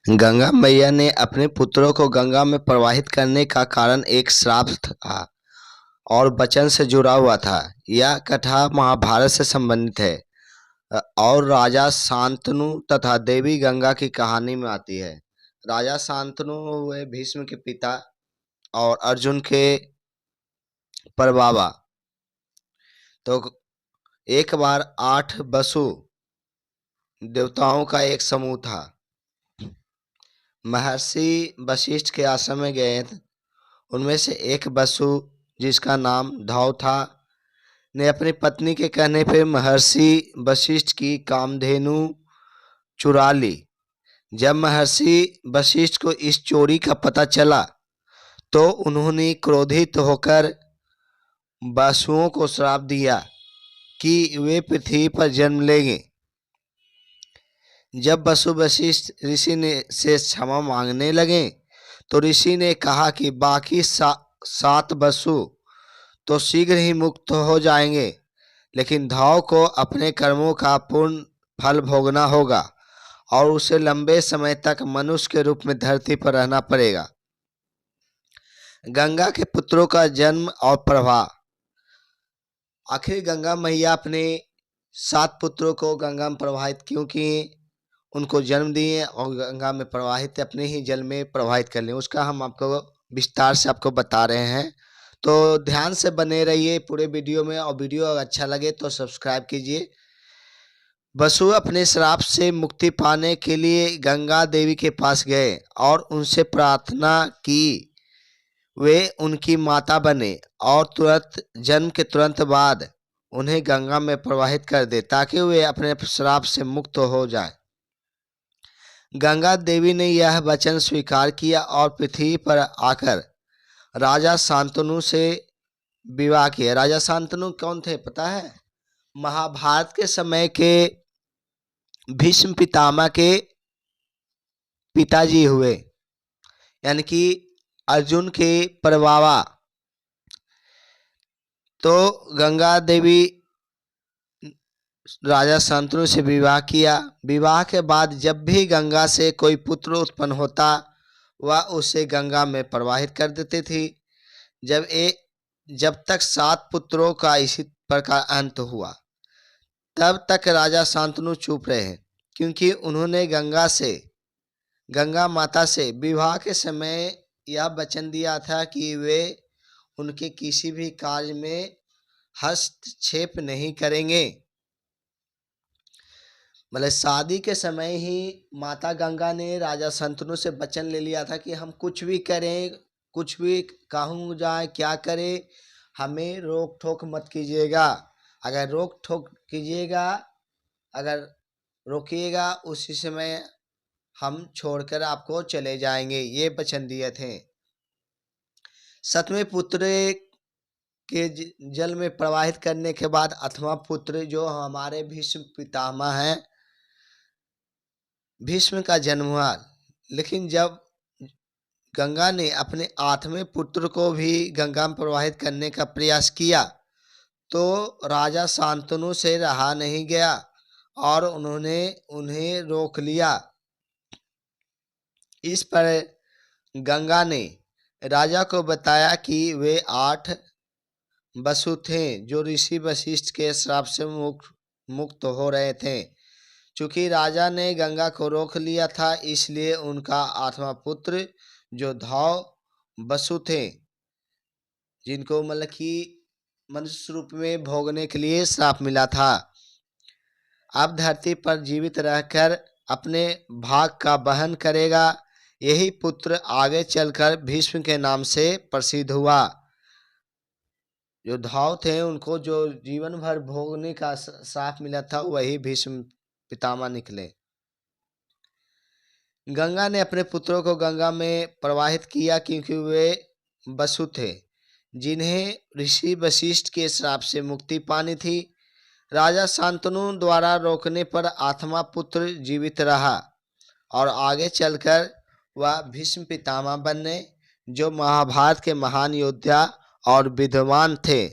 गंगा मैया ने अपने पुत्रों को गंगा में प्रवाहित करने का कारण एक श्राप था और वचन से जुड़ा हुआ था। यह कथा महाभारत से संबंधित है और राजा शांतनु तथा देवी गंगा की कहानी में आती है। राजा शांतनु हुए भीष्म के पिता और अर्जुन के परबाबा। तो एक बार 8 वसु देवताओं का एक समूह था। महर्षि वशिष्ठ के आश्रम में गए थे। उनमें से एक वसु, जिसका नाम धौ था, ने अपनी पत्नी के कहने पर महर्षि वशिष्ठ की कामधेनु चुरा ली। जब महर्षि वशिष्ठ को इस चोरी का पता चला तो उन्होंने क्रोधित होकर वसुओं को श्राप दिया कि वे पृथ्वी पर जन्म लेंगे। जब वसु वशिष्ठ ऋषि ने से क्षमा मांगने लगे तो ऋषि ने कहा कि बाकी 7 वसु तो शीघ्र ही मुक्त हो जाएंगे, लेकिन धौ को अपने कर्मों का पूर्ण फल भोगना होगा और उसे लंबे समय तक मनुष्य के रूप में धरती पर रहना पड़ेगा। गंगा के पुत्रों का जन्म और प्रवाह। आखिर गंगा मैया अपने 7 पुत्रों को गंगा में प्रवाहित क्योंकि उनको जन्म दिए और गंगा में प्रवाहित अपने ही जल में प्रवाहित कर लें, उसका हम आपको विस्तार से आपको बता रहे हैं। तो ध्यान से बने रहिए पूरे वीडियो में, और वीडियो अगर अच्छा लगे तो सब्सक्राइब कीजिए। वसु अपने श्राप से मुक्ति पाने के लिए गंगा देवी के पास गए और उनसे प्रार्थना की वे उनकी माता बने और जन्म के तुरंत बाद उन्हें गंगा में प्रवाहित कर दे ताकि वे अपने श्राप से मुक्त हो जाए। गंगा देवी ने यह वचन स्वीकार किया और पृथ्वी पर आकर राजा शांतनु से विवाह किया। राजा शांतनु कौन थे पता है? महाभारत के समय के भीष्म पितामह के पिताजी हुए, यानी कि अर्जुन के परबाबा। तो गंगा देवी राजा शांतनु से विवाह किया। विवाह के बाद जब भी गंगा से कोई पुत्र उत्पन्न होता वह उसे गंगा में प्रवाहित कर देती थी। जब तक 7 पुत्रों का इसी प्रकार अंत हुआ तब तक राजा शांतनु चुप रहे, क्योंकि उन्होंने गंगा माता से विवाह के समय यह वचन दिया था कि वे उनके किसी भी कार्य में हस्तक्षेप नहीं करेंगे। मतलब शादी के समय ही माता गंगा ने राजा शांतनु से वचन ले लिया था कि हम कुछ भी करें, कुछ भी कहूँ जाए, क्या करें, हमें रोक ठोक मत कीजिएगा। अगर रोक ठोक कीजिएगा, अगर रोकिएगा, उसी समय हम छोड़कर आपको चले जाएंगे, ये वचन दिए थे। 7वें पुत्र के जल में प्रवाहित करने के बाद 8वां पुत्र जो हमारे भीष्म पितामह हैं, भीष्म का जन्म हुआ। लेकिन जब गंगा ने अपने 8वें पुत्र को भी गंगा में प्रवाहित करने का प्रयास किया तो राजा शांतनु से रहा नहीं गया और उन्होंने उन्हें रोक लिया। इस पर गंगा ने राजा को बताया कि वे 8 वसु थे जो ऋषि वशिष्ठ के श्राप से मुक्त हो रहे थे। चूंकि राजा ने गंगा को रोक लिया था, इसलिए उनका 8वां पुत्र जो धौ वसु थे, जिनको मतलब कि मनुष्य रूप में भोगने के लिए श्राप मिला था, अब धरती पर जीवित रहकर अपने भाग का वहन करेगा। यही पुत्र आगे चलकर भीष्म के नाम से प्रसिद्ध हुआ। जो धौ थे उनको जो जीवन भर भोगने का श्राप मिला था, वही भीष्म पितामह निकले। गंगा ने अपने पुत्रों को गंगा में प्रवाहित किया क्योंकि वे वसु थे जिन्हें ऋषि वशिष्ठ के श्राप से मुक्ति पानी थी। राजा शांतनु द्वारा रोकने पर 8वां पुत्र जीवित रहा और आगे चलकर वह भीष्म पितामह बने, जो महाभारत के महान योद्धा और विद्वान थे।